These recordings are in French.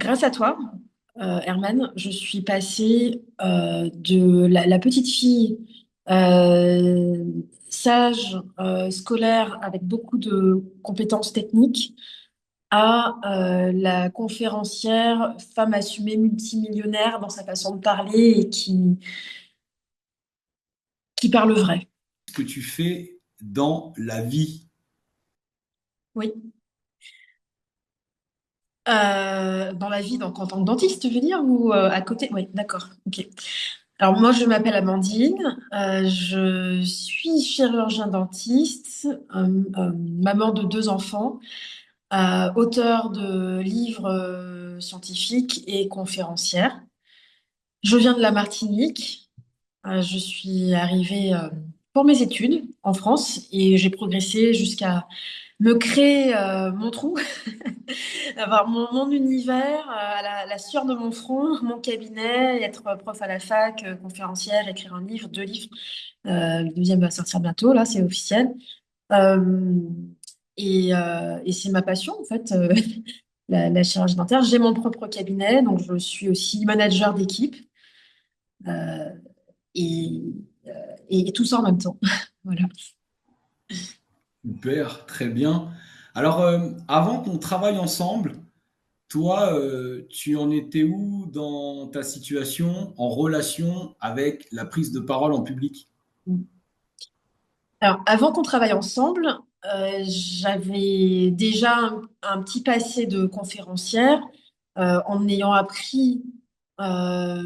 grâce à toi, Herman, je suis passée de la petite fille euh, sage, scolaire, avec beaucoup de compétences techniques, à la conférencière, femme assumée, multimillionnaire dans sa façon de parler et qui parle vrai. Ce que tu fais dans la vie. Oui. Dans la vie, donc en tant que dentiste, tu veux dire, ou à côté? Oui, d'accord. Ok. Alors moi, je m'appelle Amandine, je suis chirurgien dentiste, maman de deux enfants, auteure de livres scientifiques et conférencière. Je viens de la Martinique. Je suis arrivée pour mes études en France et j'ai progressé jusqu'à me créer mon trou, avoir mon univers, la sueur de mon front, mon cabinet, être prof à la fac, conférencière, écrire un livre, deux livres. Le deuxième va sortir bientôt, là, c'est officiel. Euh, et c'est ma passion, en fait, la chirurgie dentaire. J'ai mon propre cabinet, donc je suis aussi manager d'équipe euh, et, euh, et tout ça en même temps. Voilà. Super, très bien. Alors, avant qu'on travaille ensemble, toi, tu en étais où dans ta situation en relation avec la prise de parole en public? Alors, avant qu'on travaille ensemble, j'avais déjà un petit passé de conférencière en ayant appris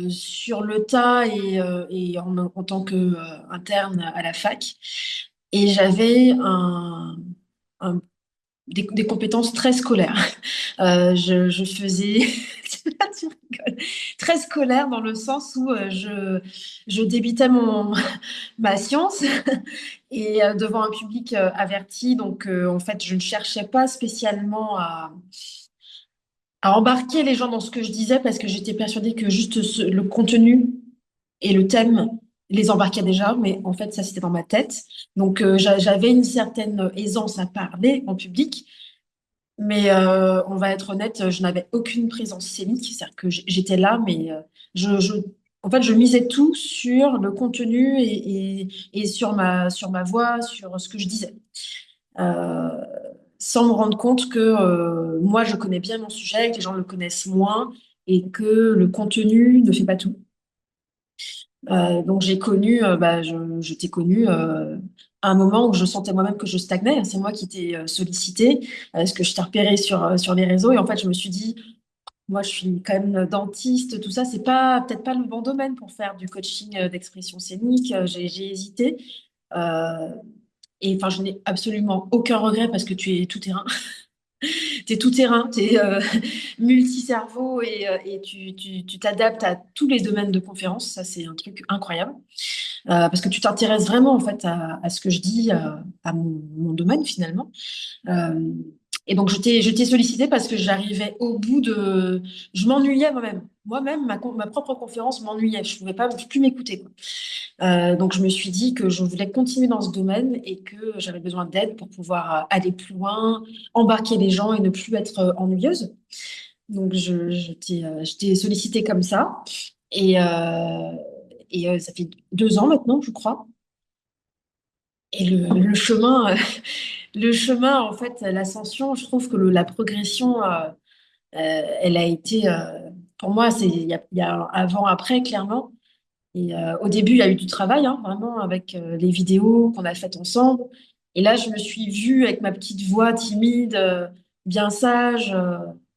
sur le tas et en tant qu'interne à la fac. Et j'avais un- des compétences très scolaires. Je faisais, tu rigoles, très scolaire dans le sens où je débitais ma science et devant un public averti. Donc, en fait, je ne cherchais pas spécialement à embarquer les gens dans ce que je disais parce que j'étais persuadée que juste le contenu et le thème les embarquaient déjà, mais en fait, ça, c'était dans ma tête. Donc, j'avais une certaine aisance à parler en public, mais on va être honnête, je n'avais aucune présence scénique, c'est-à-dire que j'étais là, mais en fait, je misais tout sur le contenu et sur ma voix, sur ce que je disais. Euh, Sans me rendre compte que moi, je connais bien mon sujet, que les gens le connaissent moins et que le contenu ne fait pas tout. Donc j'ai connu, je t'ai connu à un moment où je sentais moi-même que je stagnais. C'est moi qui t'ai sollicité, parce que je t'ai repéré sur les réseaux et en fait je me suis dit, moi je suis quand même dentiste, tout ça, c'est pas peut-être pas le bon domaine pour faire du coaching d'expression scénique. J'ai hésité. Euh, et enfin, je n'ai absolument aucun regret parce que tu es tout terrain. Tu es tout terrain, tu es multi-cerveau et tu t'adaptes à tous les domaines de conférence. Ça, c'est un truc incroyable. Parce que tu t'intéresses vraiment en fait à ce que je dis, à mon domaine finalement. Euh, et donc je t'ai sollicité parce que j'arrivais au bout de, je m'ennuyais moi-même. Moi-même, ma propre conférence m'ennuyait. Je pouvais pas plus m'écouter, quoi. Donc je me suis dit que je voulais continuer dans ce domaine et que j'avais besoin d'aide pour pouvoir aller plus loin, embarquer les gens et ne plus être ennuyeuse. Donc je t'ai sollicité comme ça. Et, ça fait 2 ans maintenant, je crois. Et le chemin, le chemin, en fait, l'ascension, je trouve que la progression, elle a été, pour moi, il y a un avant-après, clairement. Et au début, il y a eu du travail, hein, vraiment, avec les vidéos qu'on a faites ensemble. Et là, je me suis vue avec ma petite voix timide, bien sage.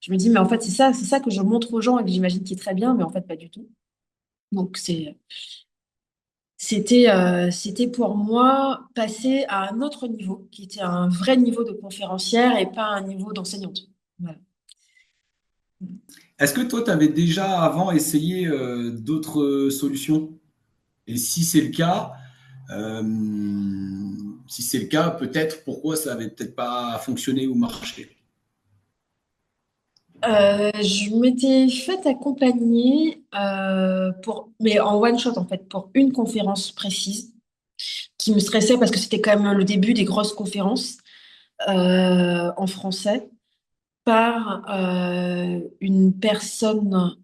Je me dis, mais en fait, c'est ça que je montre aux gens et que j'imagine qui est très bien, mais en fait, pas du tout. Donc, c'était pour moi passer à un autre niveau, qui était un vrai niveau de conférencière et pas un niveau d'enseignante. Voilà. Est-ce que toi, tu avais déjà avant essayé d'autres solutions? Et euh, si c'est le cas, peut-être pourquoi ça avait peut-être pas fonctionné ou marché? Je m'étais fait accompagner mais en one shot en fait, pour une conférence précise qui me stressait parce que c'était quand même le début des grosses conférences en français. par une personne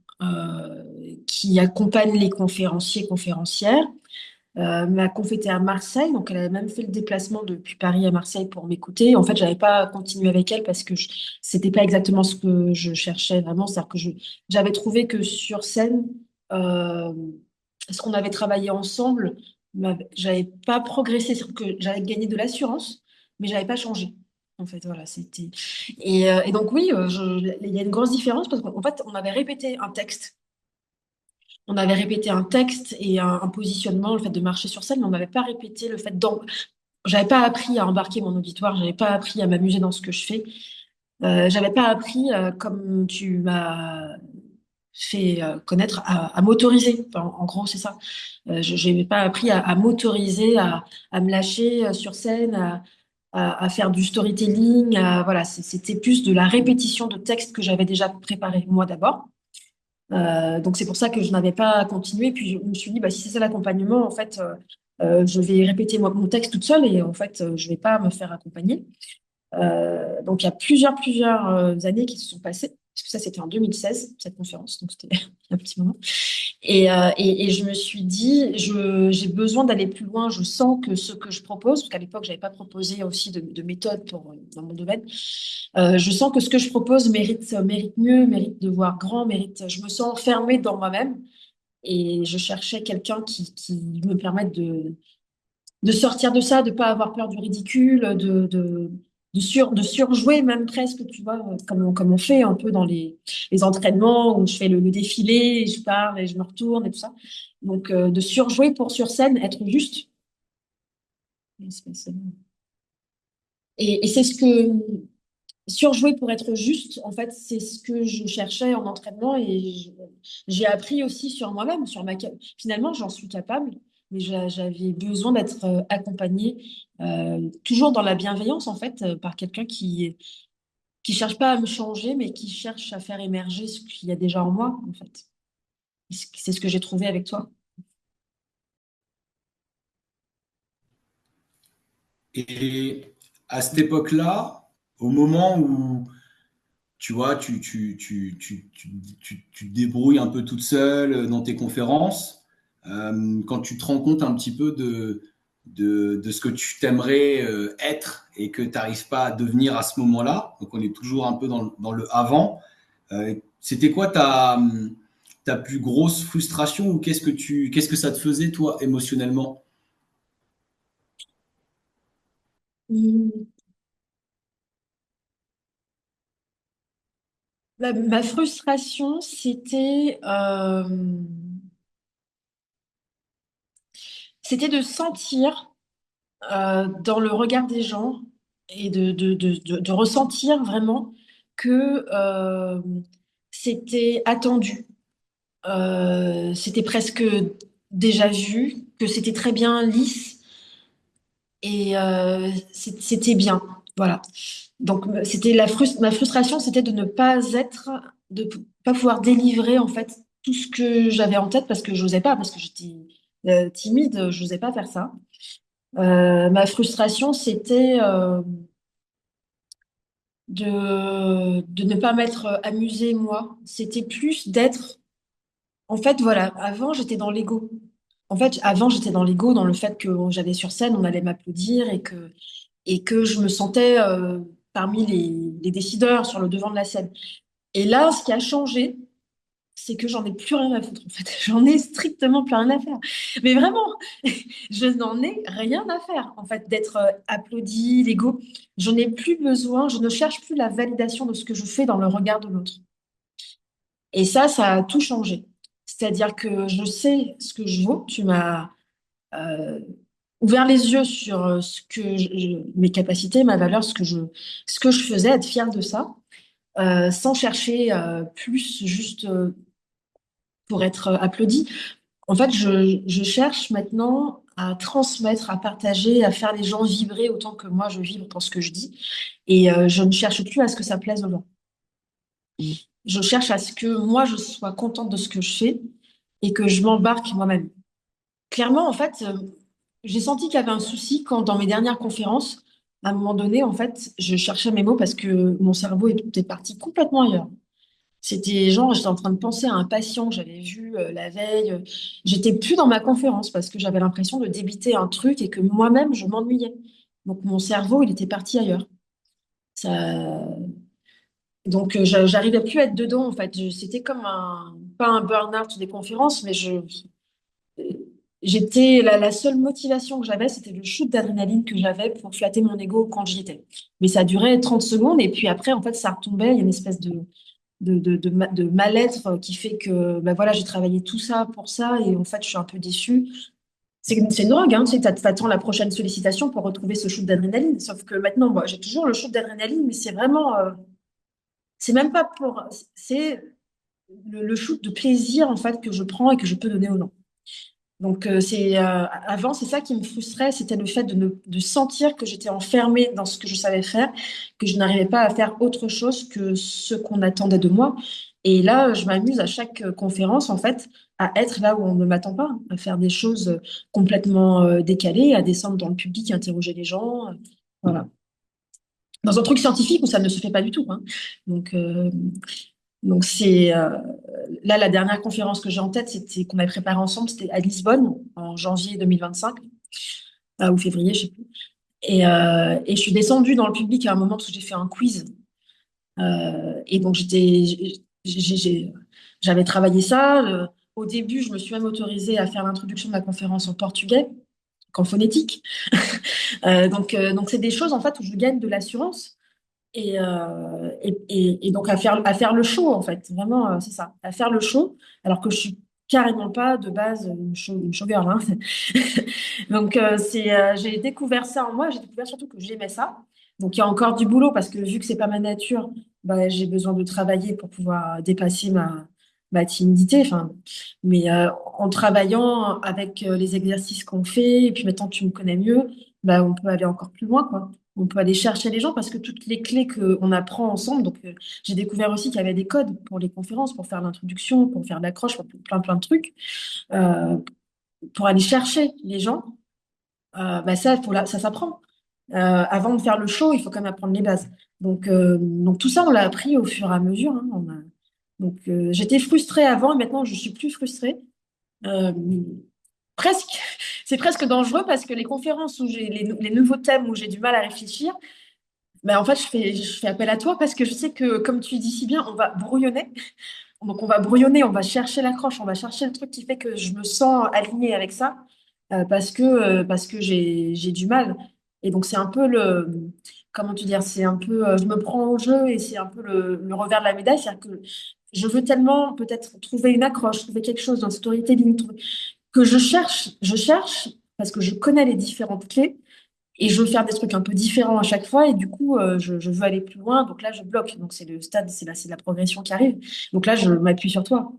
qui accompagne les conférenciers, conférencières. Ma conf était à Marseille, donc elle avait même fait le déplacement depuis Paris à Marseille pour m'écouter. En fait, j'avais pas continué avec elle parce que c'était pas exactement ce que je cherchais vraiment. C'est-à-dire que j'avais trouvé que sur scène, euh, ce qu'on avait travaillé ensemble, j'avais pas progressé, c'est-à-dire que j'avais gagné de l'assurance, mais j'avais pas changé. En fait, voilà, c'était. Et donc oui, il y a une grosse différence parce qu'en fait, on avait répété un texte. On avait répété un texte et un positionnement, le fait de marcher sur scène, mais on n'avait pas répété le fait d'en... J'avais pas appris à embarquer mon auditoire, j'avais pas appris à m'amuser dans ce que je fais. J'avais pas appris, comme tu m'as fait connaître, à m'autoriser. Enfin, en gros, c'est ça. Je n'avais pas appris à m'autoriser, à me lâcher sur scène, à faire du storytelling. Voilà, c'était plus de la répétition de textes que j'avais déjà préparé moi d'abord. Donc c'est pour ça que je n'avais pas continué. Puis je me suis dit, bah, si c'est ça l'accompagnement, en fait, je vais répéter moi, mon texte toute seule et en fait, je vais pas me faire accompagner. Donc il y a plusieurs années qui se sont passées, parce que ça c'était en 2016, cette conférence, donc c'était un petit moment. Et je me suis dit, j'ai besoin d'aller plus loin. Je sens que ce que je propose, parce qu'à l'époque, j'avais pas proposé aussi de méthode dans mon domaine, je sens que ce que je propose mérite mieux, mérite de voir grand, mérite. Je me sens enfermée dans moi-même et je cherchais quelqu'un qui me permette de sortir de ça, de pas avoir peur du ridicule, de surjouer même presque, tu vois, comme on fait un peu dans les entraînements où je fais le défilé, et je parle et je me retourne et tout ça. Donc, de surjouer pour sur scène, être juste. Et c'est ce que surjouer pour être juste, en fait, c'est ce que je cherchais en entraînement et j'ai appris aussi sur moi-même, finalement, j'en suis capable, mais j'avais besoin d'être accompagnée, toujours dans la bienveillance, en fait, par quelqu'un qui cherche pas à me changer, mais qui cherche à faire émerger ce qu'il y a déjà en moi, en fait. C'est ce que j'ai trouvé avec toi. Et à cette époque-là, au moment où tu vois, tu te débrouilles un peu toute seule dans tes conférences, quand tu te rends compte un petit peu de ce que tu t'aimerais être et que tu n'arrives pas à devenir à ce moment-là, donc on est toujours un peu dans le avant, c'était quoi ta plus grosse frustration ou qu'est-ce que ça te faisait toi émotionnellement? Hum, ma frustration, c'était de sentir dans le regard des gens et de ressentir vraiment que c'était attendu, c'était presque déjà vu, que c'était très bien lisse et c'était bien. Voilà. Donc c'était ma frustration, c'était de ne pas être, pas pouvoir délivrer en fait tout ce que j'avais en tête parce que j'osais pas, parce que j'étais timide, je n'osais pas faire ça. Ma frustration, c'était de ne pas m'être amusée, moi. C'était plus d'être... En fait, voilà, avant, j'étais dans l'ego. En fait, avant, j'étais dans l'ego, dans le fait que j'allais sur scène, on allait m'applaudir et que je me sentais parmi les décideurs sur le devant de la scène. Et là, ce qui a changé, c'est que j'en ai plus rien à foutre, en fait. J'en ai strictement plus rien à faire. Mais vraiment, je n'en ai rien à faire, en fait, d'être applaudi, l'ego. Je n'ai plus besoin, je ne cherche plus la validation de ce que je fais dans le regard de l'autre. Et ça a tout changé. C'est-à-dire que je sais ce que je vaux. Tu m'as euh, ouvert les yeux sur ce que mes capacités, ma valeur, ce que je faisais, être fière de ça, sans chercher plus juste pour être applaudi. En fait, je cherche maintenant à transmettre, à partager, à faire les gens vibrer autant que moi je vibre dans ce que je dis. Et je ne cherche plus à ce que ça plaise aux gens. Je cherche à ce que moi je sois contente de ce que je fais et que je m'embarque moi-même. Clairement, en fait, j'ai senti qu'il y avait un souci quand dans mes dernières conférences, À un moment donné, en fait, je cherchais mes mots parce que mon cerveau était parti complètement ailleurs. C'était genre, j'étais en train de penser à un patient que j'avais vu la veille. J'étais plus dans ma conférence parce que j'avais l'impression de débiter un truc et que moi-même, je m'ennuyais. Donc, mon cerveau, il était parti ailleurs. Ça... Donc, j'arrivais plus à être dedans, en fait. C'était comme pas un burn-out des conférences, mais j'étais, la seule motivation que j'avais, c'était le shoot d'adrénaline que j'avais pour flatter mon ego quand j'y étais. Mais ça durait 30 secondes et puis après, en fait, ça retombait. Il y a une espèce de mal-être qui fait que ben voilà, j'ai travaillé tout ça pour ça et en fait, je suis un peu déçue. C'est une drogue, hein, tu sais, t'attends la prochaine sollicitation pour retrouver ce shoot d'adrénaline. Sauf que maintenant, moi, j'ai toujours le shoot d'adrénaline, mais c'est vraiment, c'est même pas pour, c'est le shoot de plaisir en fait que je prends et que je peux donner aux gens. Donc, avant, c'est ça qui me frustrait, c'était le fait de sentir que j'étais enfermée dans ce que je savais faire, que je n'arrivais pas à faire autre chose que ce qu'on attendait de moi. Et là, je m'amuse à chaque conférence, en fait, à être là où on ne m'attend pas, à faire des choses complètement décalées, à descendre dans le public, à interroger les gens. Voilà. Dans un truc scientifique où ça ne se fait pas du tout, hein. Donc, euh, donc c'est là la dernière conférence que j'ai en tête, c'était qu'on avait préparé ensemble, c'était à Lisbonne en janvier 2025 ou février, je sais plus. Et je suis descendue dans le public à un moment parce que j'ai fait un quiz. Et donc j'avais travaillé ça. Au début, je me suis même autorisée à faire l'introduction de ma conférence en portugais, en phonétique. Donc c'est des choses en fait où je gagne de l'assurance. Et donc à faire le show, en fait. Vraiment, c'est ça. À faire le show, alors que je suis carrément pas de base une showgirl, hein. Donc, j'ai découvert ça en moi. J'ai découvert surtout que j'aimais ça. Donc, il y a encore du boulot parce que vu que c'est pas ma nature, bah, j'ai besoin de travailler pour pouvoir dépasser ma timidité. Enfin, mais en travaillant avec les exercices qu'on fait, et puis maintenant que tu me connais mieux, bah, on peut aller encore plus loin, quoi. On peut aller chercher les gens parce que toutes les clés qu'on apprend ensemble, donc j'ai découvert aussi qu'il y avait des codes pour les conférences, pour faire l'introduction, pour faire l'accroche, pour plein de trucs, euh, pour aller chercher les gens. Bah ça, ça s'apprend. Avant de faire le show, il faut quand même apprendre les bases. Donc tout ça, on l'a appris au fur et à mesure, hein. J'étais frustrée avant et maintenant je suis plus frustrée. Euh, presque, c'est presque dangereux parce que les conférences où j'ai les nouveaux thèmes où j'ai du mal à réfléchir, ben en fait je fais appel à toi parce que je sais que comme tu dis si bien, on va brouillonner. Donc on va brouillonner, on va chercher l'accroche, on va chercher le truc qui fait que je me sens alignée avec ça parce que j'ai du mal. Et donc c'est un peu comment te dire, c'est un peu, je me prends au jeu et c'est un peu le revers de la médaille, c'est-à-dire que je veux tellement peut-être trouver une accroche, trouver quelque chose dans le storytelling, que je cherche parce que je connais les différentes clés et je veux faire des trucs un peu différents à chaque fois et du coup je veux aller plus loin. Donc là je bloque. Donc c'est le stade, c'est la progression qui arrive. Donc là je m'appuie sur toi,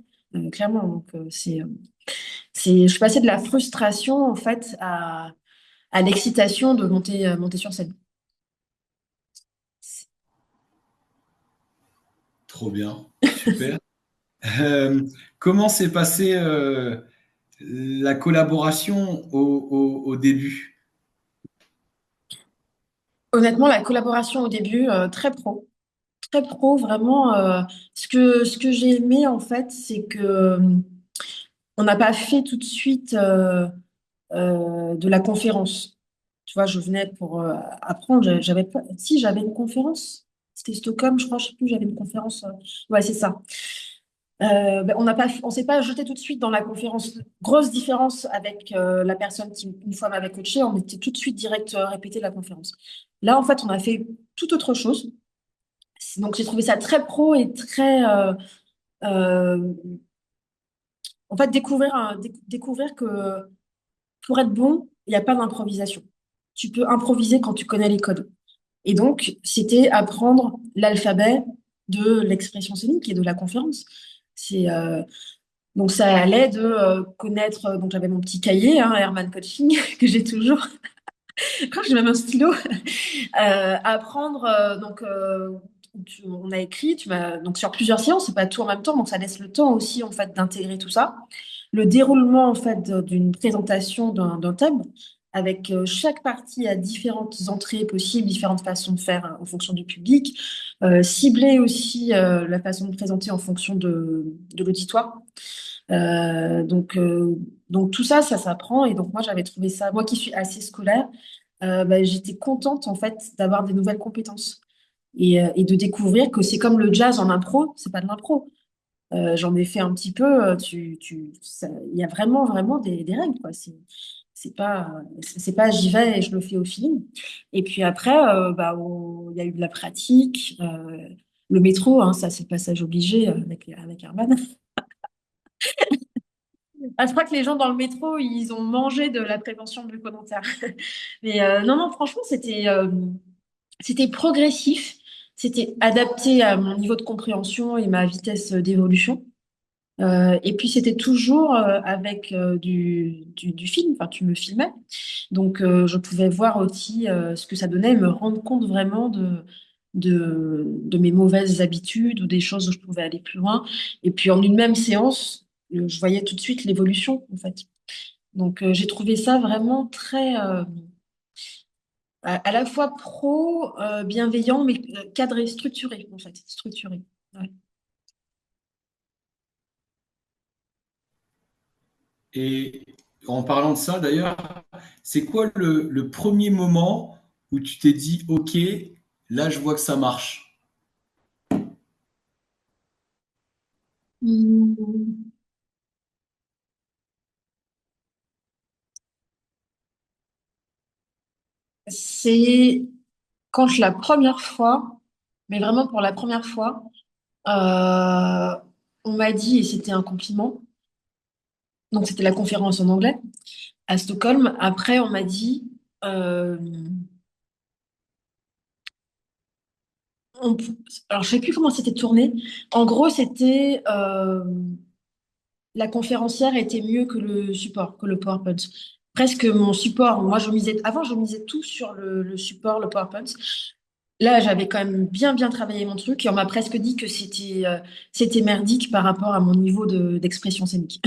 clairement. Je suis passée de la frustration en fait à l'excitation de monter sur scène. Trop bien, super. Euh, Comment s'est passée la collaboration au début? Honnêtement, la collaboration au début, très pro, vraiment. Ce que j'ai aimé en fait, c'est que on n'a pas fait tout de suite de la conférence. Tu vois, je venais pour apprendre. J'avais pas, si j'avais une conférence, c'était Stockholm, je crois, je sais plus, j'avais une conférence. Ouais, c'est ça. Ben, on s'est pas jeté tout de suite dans la conférence. Grosse différence avec la personne qui, une fois, m'avait coaché, on était tout de suite direct répéter la conférence. Là, en fait, on a fait tout autre chose. Donc, j'ai trouvé ça très pro et très, euh, en fait, découvrir que pour être bon, il n'y a pas d'improvisation. Tu peux improviser quand tu connais les codes. Et donc, c'était apprendre l'alphabet de l'expression scénique et de la conférence. C'est Donc ça allait de connaître. Donc j'avais mon petit cahier, hein, Herman Coaching que j'ai toujours. Je crois que j'ai même un stylo. Apprendre. On a écrit. Tu m'as donc sur plusieurs séances, c'est pas tout en même temps, donc ça laisse le temps aussi en fait d'intégrer tout ça. Le déroulement en fait d'une présentation d'un thème. avec chaque partie à différentes entrées possibles, différentes façons de faire en fonction du public, cibler aussi la façon de présenter en fonction de l'auditoire. Euh, donc, euh, donc tout ça, ça s'apprend. Et donc moi, j'avais trouvé ça, moi qui suis assez scolaire, bah, j'étais contente en fait d'avoir des nouvelles compétences et de découvrir que c'est comme le jazz en impro, c'est pas de l'impro. J'en ai fait un petit peu. Il y a vraiment, vraiment des règles, quoi. C'est pas j'y vais et je le fais au feeling. Et puis après, bah, il y a eu de la pratique. Le métro, hein, ça, c'est le passage obligé avec Herman. Ah, je crois que les gens dans le métro, ils ont mangé de la prévention bucco-dentaire. Mais non, non, franchement, c'était progressif. C'était adapté à mon niveau de compréhension et ma vitesse d'évolution. Et puis c'était toujours avec du film, enfin tu me filmais, donc je pouvais voir aussi ce que ça donnait et me rendre compte vraiment de mes mauvaises habitudes ou des choses où je pouvais aller plus loin. Et puis en une même séance, je voyais tout de suite l'évolution en fait. Donc j'ai trouvé ça vraiment très à la fois pro, bienveillant, mais cadré, structuré en fait, structuré. Ouais. Et en parlant de ça, d'ailleurs, c'est quoi le premier moment où tu t'es dit, OK, là, je vois que ça marche? Hmm. C'est quand la première fois, mais vraiment pour la première fois, euh, on m'a dit, et c'était un compliment, donc c'était la conférence en anglais à Stockholm. Après, on m'a dit, euh, on- alors je sais plus comment c'était tourné. En gros, c'était la conférencière était mieux que le support, que le PowerPoint. Presque mon support, moi je misais, avant je misais tout sur le support, le PowerPoint. Là, j'avais quand même bien travaillé mon truc et on m'a presque dit que c'était merdique par rapport à mon niveau d'expression scénique.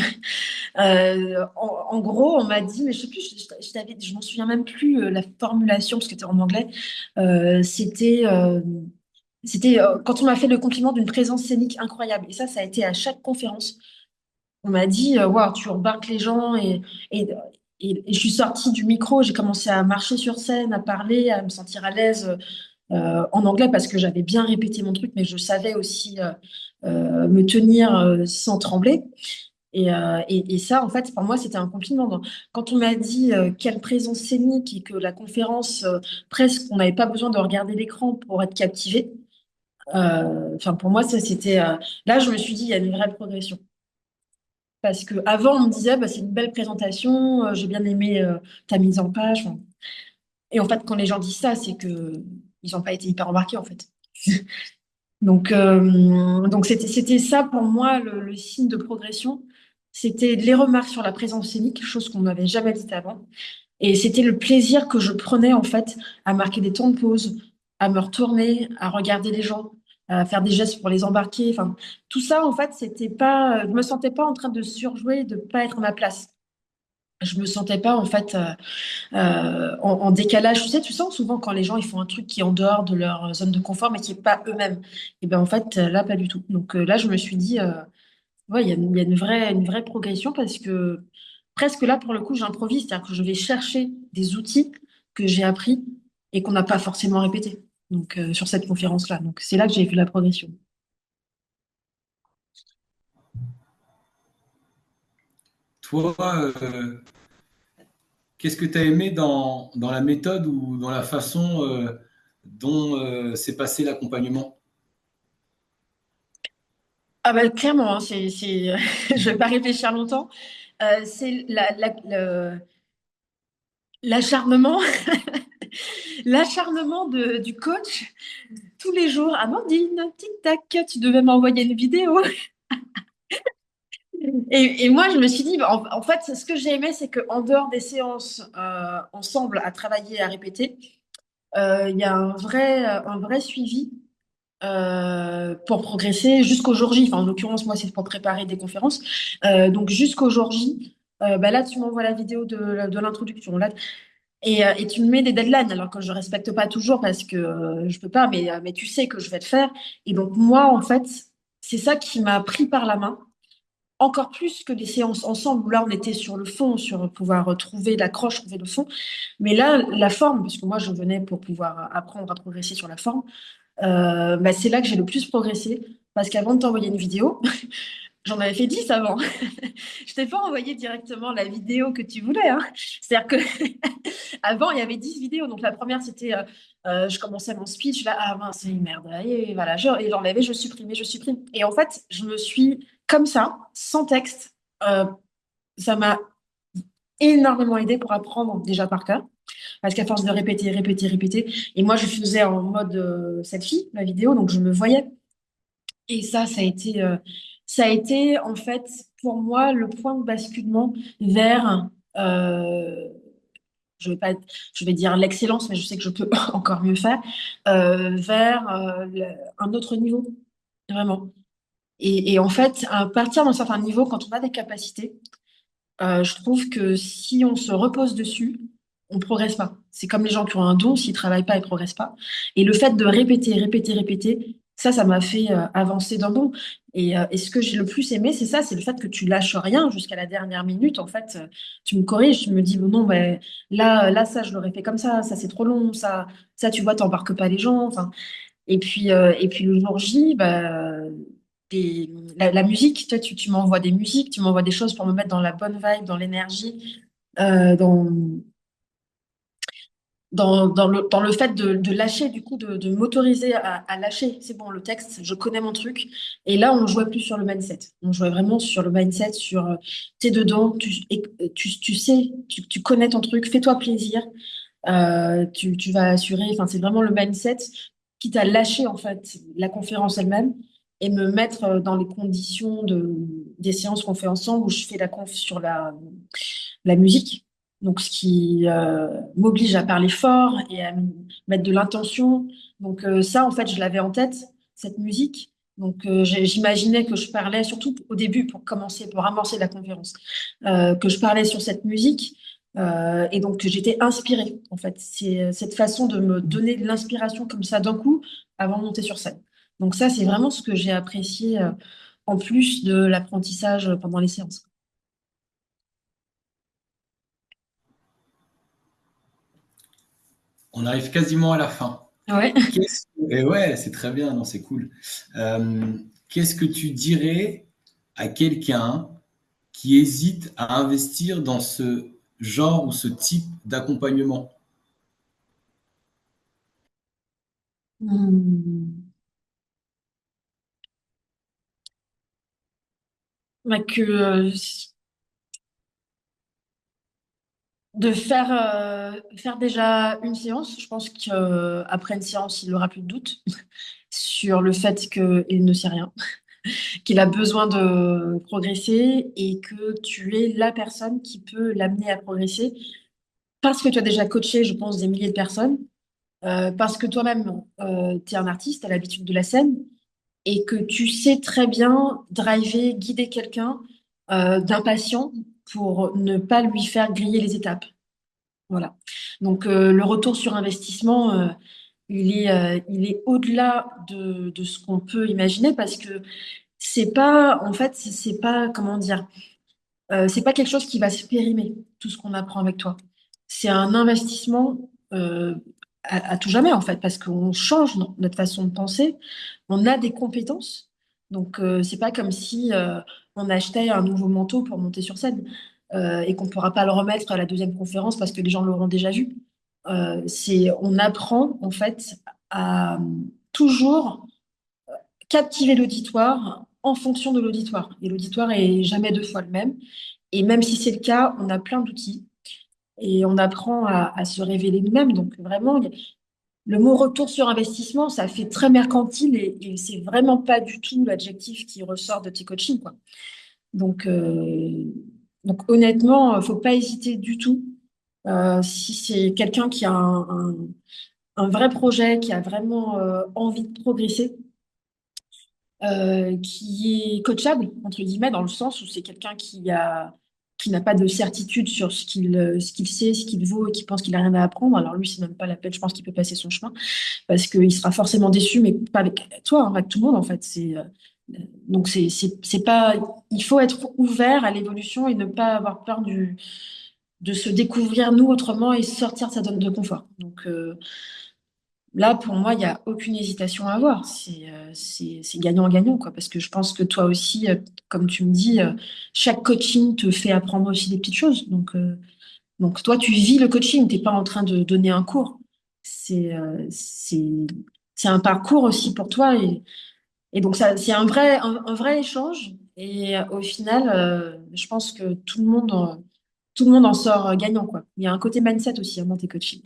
En gros, on m'a dit, mais je sais plus, je m'en souviens même plus la formulation parce que c'était en anglais. C'était quand on m'a fait le compliment d'une présence scénique incroyable. Et ça a été à chaque conférence. On m'a dit, waouh, tu embarques les gens et, et je suis sortie du micro, j'ai commencé à marcher sur scène, à parler, à me sentir à l'aise en anglais parce que j'avais bien répété mon truc, mais je savais aussi me tenir sans trembler. Et ça, en fait, pour moi, c'était un compliment. Donc, quand on m'a dit quelle présence scénique et que la conférence, presque, on n'avait pas besoin de regarder l'écran pour être captivé. Enfin, pour moi, ça, c'était. Là, je me suis dit, il y a une vraie progression. Parce que avant, on me disait, bah, c'est une belle présentation, j'ai bien aimé ta mise en page. Enfin, et en fait, quand les gens disent ça, c'est que ils n'ont pas été hyper embarqués, en fait. Donc c'était ça pour moi le signe de progression. C'était les remarques sur la présence scénique, chose qu'on m'avait jamais dit avant. Et c'était le plaisir que je prenais en fait à marquer des temps de pause, à me retourner, à regarder les gens, à faire des gestes pour les embarquer. Enfin, tout ça en fait, c'était pas, je me sentais pas en train de surjouer, de pas être à ma place. Je me sentais pas en fait en décalage. Tu sens souvent quand les gens ils font un truc qui est en dehors de leur zone de confort, mais qui est pas eux-mêmes. Et ben en fait là pas du tout. Donc là je me suis dit ouais il y a une vraie progression parce que presque là pour le coup j'improvise, c'est-à-dire que je vais chercher des outils que j'ai appris et qu'on n'a pas forcément répété. Donc sur cette conférence-là. Donc c'est là que j'ai vu la progression. Toi, qu'est-ce que tu as aimé dans la méthode ou dans la façon dont s'est passé l'accompagnement? Ah bah clairement, hein, je vais pas réfléchir longtemps. C'est l'acharnement, l'acharnement du coach tous les jours. Amandine, tic-tac, tu devais m'envoyer une vidéo. Et moi, je me suis dit, bah, en fait, ce que j'ai aimé, c'est qu'en dehors des séances ensemble à travailler, à répéter, il y a un vrai suivi pour progresser jusqu'au jour J. Enfin, en l'occurrence, moi, c'est pour préparer des conférences. Donc, jusqu'au jour J, bah là, tu m'envoies la vidéo de l'introduction. Là, Et tu me mets des deadlines alors que je respecte pas toujours parce que je peux pas, mais tu sais que je vais le faire. Et donc moi, en fait, c'est ça qui m'a pris par la main, encore plus que les séances ensemble où là on était sur le fond, sur pouvoir trouver l'accroche, trouver le fond. Mais là, la forme, parce que moi je venais pour pouvoir apprendre à progresser sur la forme, bah, c'est là que j'ai le plus progressé. Parce qu'avant de t'envoyer une vidéo, j'en avais fait 10 avant. Je t'ai pas envoyé directement la vidéo que tu voulais, hein. C'est-à-dire que avant, il y avait 10 vidéos. Donc la première, c'était je commençais mon speech, là, ah mince, merde. Et voilà, et j'enlevais, je supprimais, je supprime. Et en fait, je me suis comme ça, sans texte. euh, Ça m'a énormément aidé pour apprendre déjà par cœur. Parce qu'à force de répéter, répéter, répéter, et moi je faisais en mode selfie, la vidéo, donc je me voyais. Et ça a été en fait pour moi le point de basculement vers, je vais pas, je vais dire l'excellence, mais je sais que je peux encore mieux faire, vers un autre niveau, vraiment. Et en fait, à partir d'un certain niveau, quand on a des capacités, je trouve que si on se repose dessus, on progresse pas. C'est comme les gens qui ont un don, s'ils travaillent pas, ils progressent pas. Et le fait de répéter, répéter, répéter, ça m'a fait avancer d'un bond. Et ce que j'ai le plus aimé, c'est ça, c'est le fait que tu lâches rien jusqu'à la dernière minute. En fait, tu me corriges, tu me dis, bon, non, ben, là, ça, je l'aurais fait comme ça c'est trop long, ça, tu vois, t'embarques pas les gens. Enfin, et puis le jour J, bah, la musique, toi, tu m'envoies des musiques, tu m'envoies des choses pour me mettre dans la bonne vibe, dans l'énergie, euh, dans, dans le fait de lâcher, du coup, de m'autoriser à lâcher. C'est bon, le texte, je connais mon truc. Et là, on jouait plus sur le mindset. On jouait vraiment sur le mindset, sur t'es dedans, tu sais, tu connais ton truc, fais-toi plaisir. Tu vas assurer, enfin, c'est vraiment le mindset qui t'a lâché, en fait, la conférence elle-même et me mettre dans les conditions des séances qu'on fait ensemble où je fais la conf sur la musique. Donc, ce qui m'oblige à parler fort et à mettre de l'intention. Donc, ça, en fait, je l'avais en tête, cette musique. Donc, j'imaginais que je parlais, surtout au début, pour commencer, pour amorcer la conférence, que je parlais sur cette musique. Et donc, que j'étais inspirée, en fait. C'est cette façon de me donner de l'inspiration comme ça d'un coup avant de monter sur scène. Donc, ça, c'est vraiment ce que j'ai apprécié en plus de l'apprentissage pendant les séances. On arrive quasiment à la fin. Ouais. Et ouais, c'est très bien, non, c'est cool. Euh, Qu'est-ce que tu dirais à quelqu'un qui hésite à investir dans ce genre ou ce type d'accompagnement? Hmm. Bah, de faire déjà une séance, je pense qu'après une séance, il n'aura plus de doute sur le fait qu'il ne sait rien, qu'il a besoin de progresser et que tu es la personne qui peut l'amener à progresser parce que tu as déjà coaché, je pense, des milliers de personnes, parce que toi-même, tu es un artiste, tu as l'habitude de la scène et que tu sais très bien driver, guider quelqu'un d'un patient pour ne pas lui faire griller les étapes. Voilà. Donc le retour sur investissement, il est au-delà de ce qu'on peut imaginer parce que c'est pas, en fait, c'est pas, comment dire, c'est pas quelque chose qui va se périmer, tout ce qu'on apprend avec toi. C'est un investissement à tout jamais, en fait, parce qu'on change notre façon de penser, on a des compétences. Donc, c'est pas comme si on achetait un nouveau manteau pour monter sur scène et qu'on ne pourra pas le remettre à la deuxième conférence parce que les gens l'auront déjà vu. On apprend, en fait, à toujours captiver l'auditoire en fonction de l'auditoire. Et l'auditoire est jamais deux fois le même. Et même si c'est le cas, on a plein d'outils et on apprend à se révéler nous-mêmes. Donc vraiment, le mot retour sur investissement, ça fait très mercantile et c'est vraiment pas du tout l'adjectif qui ressort de tes coachings, quoi. Donc, donc honnêtement, faut pas hésiter du tout. Si c'est quelqu'un qui a un vrai projet, qui a vraiment envie de progresser, qui est coachable, entre guillemets, dans le sens où c'est quelqu'un qui a qui n'a pas de certitude sur ce qu'il sait, ce qu'il vaut et qui pense qu'il a rien à apprendre. Alors lui, c'est même pas la peine, je pense qu'il peut passer son chemin parce qu'il sera forcément déçu, mais pas avec toi, hein, avec tout le monde en fait. Donc c'est pas, il faut être ouvert à l'évolution et ne pas avoir peur de se découvrir nous autrement et sortir de sa zone de confort. Donc là, pour moi, il n'y a aucune hésitation à avoir. C'est gagnant-gagnant, quoi. Parce que je pense que toi aussi, comme tu me dis, chaque coaching te fait apprendre aussi des petites choses. Donc toi, tu vis le coaching, tu n'es pas en train de donner un cours. C'est c'est un parcours aussi pour toi. Et donc, ça, c'est un vrai échange. Et au final, je pense que tout le monde en sort gagnant, quoi. Il y a un côté mindset aussi à monter coaching.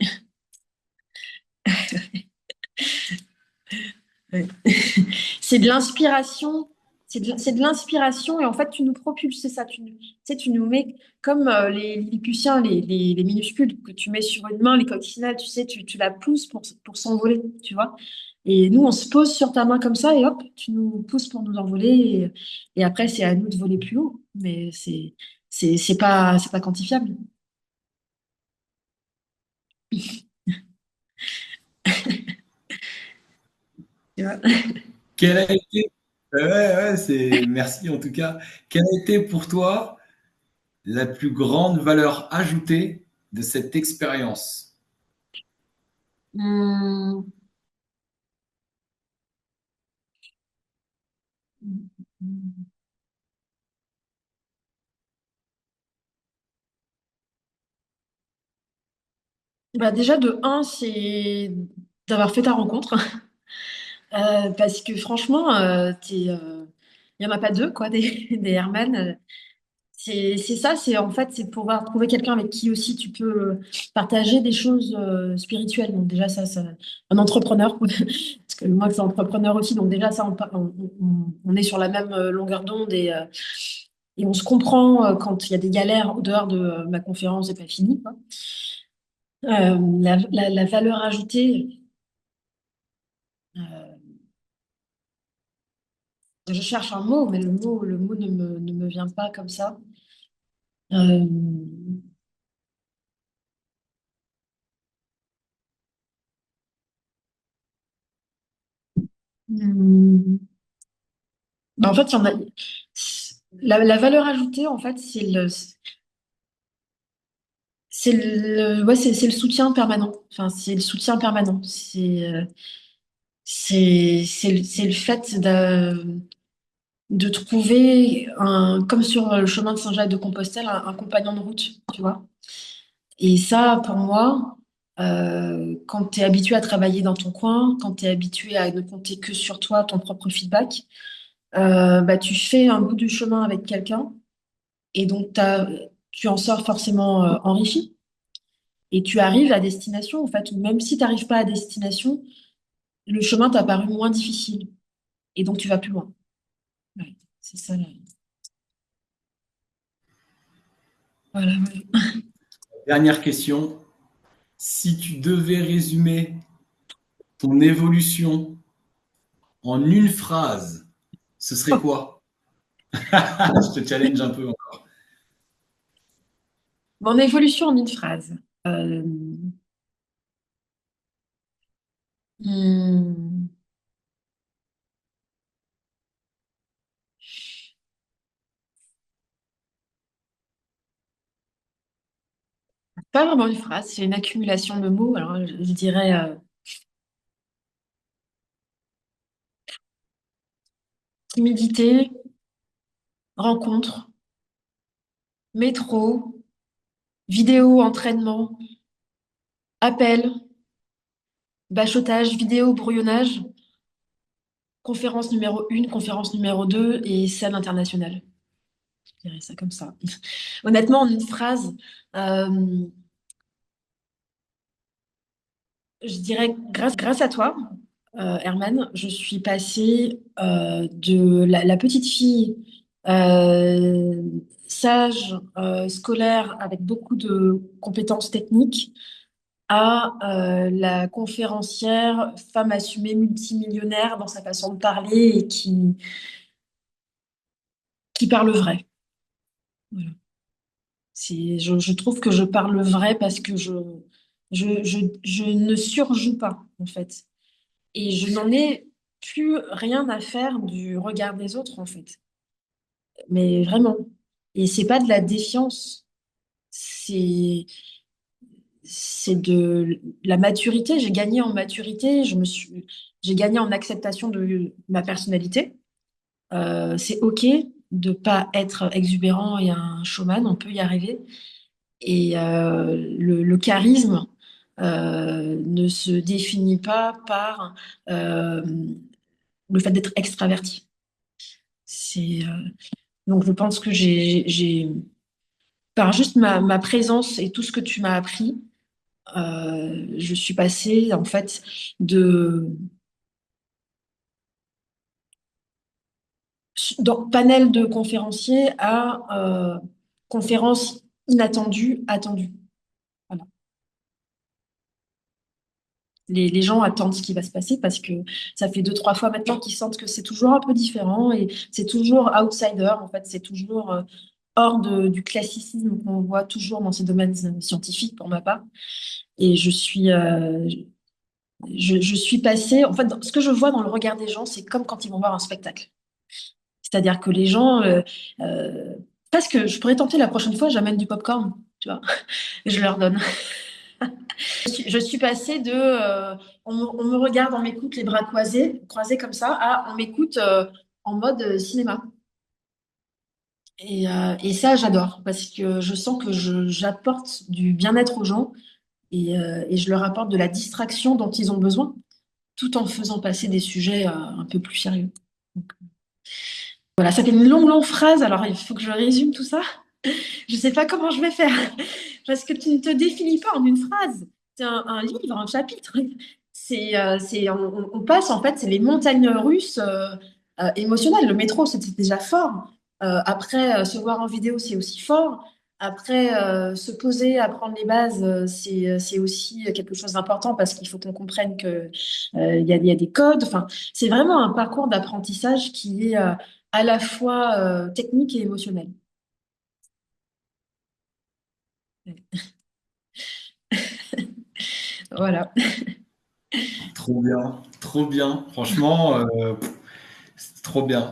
Ouais. C'est de l'inspiration. C'est de l'inspiration et en fait, tu nous propulses, c'est ça. Tu sais, tu nous mets comme les Lilliputiens, les minuscules que tu mets sur une main, les coccinelles, tu sais, tu la pousses pour s'envoler, tu vois. Et nous, on se pose sur ta main comme ça et hop, tu nous pousses pour nous envoler. Et après, c'est à nous de voler plus haut. Mais c'est pas quantifiable. Tu vois. Quelle a été, ouais, ouais, merci en tout cas. Quelle a été pour toi la plus grande valeur ajoutée de cette expérience? Hum, Bah déjà, de un, c'est d'avoir fait ta rencontre. Parce que franchement, il n'y en a pas deux, quoi, des Herman. C'est ça, c'est en fait, c'est pouvoir trouver quelqu'un avec qui aussi tu peux partager des choses spirituelles. Donc déjà, un entrepreneur, parce que moi, c'est entrepreneur aussi, donc déjà, ça, on est sur la même longueur d'onde et on se comprend quand il y a des galères au dehors de ma conférence n'est pas finie, quoi. La valeur ajoutée, euh, je cherche un mot, mais le mot ne me vient pas comme ça. Euh, hmm, en fait, il y en a. La valeur ajoutée, en fait, ouais, c'est le soutien permanent. Enfin, c'est le soutien permanent. C'est le fait de trouver comme sur le chemin de Saint-Jacques-de-Compostelle, un compagnon de route, tu vois. Et ça, pour moi, quand tu es habitué à travailler dans ton coin, quand tu es habitué à ne compter que sur toi, ton propre feedback, bah, tu fais un bout du chemin avec quelqu'un et donc tu en sors forcément enrichi et tu arrives à destination, en fait, ou même si tu n'arrives pas à destination, le chemin t'a paru moins difficile et donc tu vas plus loin. Ouais, c'est ça. Voilà, voilà. Dernière question. Si tu devais résumer ton évolution en une phrase, ce serait quoi? Je te challenge un peu. Mon évolution en une phrase. Euh, hmm, Pas vraiment une phrase, c'est une accumulation de mots. Alors, je dirais timidité, rencontre, métro, vidéo, entraînement, appel, bachotage, vidéo, brouillonnage, conférence numéro 1, conférence numéro 2 et scène internationale. Je dirais ça comme ça. Honnêtement, en une phrase, euh, je dirais grâce à toi, Herman, je suis passée de la petite fille euh, sage, scolaire, avec beaucoup de compétences techniques, à la conférencière, femme assumée, multimillionnaire dans sa façon de parler et qui parle vrai. Voilà. Je trouve que je parle vrai parce que je ne surjoue pas, en fait. Et je n'en ai plus rien à faire du regard des autres, en fait. Mais vraiment. Et c'est pas de la défiance, c'est c'est de la maturité. J'ai gagné en maturité, j'ai gagné en acceptation de ma personnalité. C'est OK de pas être exubérant et un showman, on peut y arriver. Et le charisme ne se définit pas par le fait d'être extraverti. C'est donc je pense que par juste ma présence et tout ce que tu m'as appris, je suis passée en fait de dans panel de conférenciers à conférence inattendue, attendue. Voilà. Les gens attendent ce qui va se passer parce que ça fait deux, trois fois maintenant qu'ils sentent que c'est toujours un peu différent et c'est toujours outsider, en fait, c'est toujours hors du classicisme qu'on voit toujours dans ces domaines scientifiques pour ma part. Et je suis passée, en fait, ce que je vois dans le regard des gens, c'est comme quand ils vont voir un spectacle. C'est-à-dire que les gens, presque, je pourrais tenter la prochaine fois, j'amène du popcorn, tu vois, et je leur donne. Je suis passée de on me regarde, on m'écoute les bras croisés comme ça, à on m'écoute en mode cinéma. Et ça, j'adore parce que je sens que j'apporte du bien-être aux gens et je leur apporte de la distraction dont ils ont besoin, tout en faisant passer des sujets un peu plus sérieux. Donc, voilà, ça fait une longue, longue phrase, alors il faut que je résume tout ça. Je ne sais pas comment je vais faire, parce que tu ne te définis pas en une phrase. C'est un livre, un chapitre. On passe, en fait, c'est les montagnes russes émotionnelles. Le métro, c'était déjà fort. Après, se voir en vidéo, c'est aussi fort. Après, se poser, apprendre les bases, c'est aussi quelque chose d'important parce qu'il faut qu'on comprenne que, il y a des codes. Enfin, c'est vraiment un parcours d'apprentissage qui est à la fois technique et émotionnel. Voilà. Trop bien, trop bien. Franchement, c'est trop bien.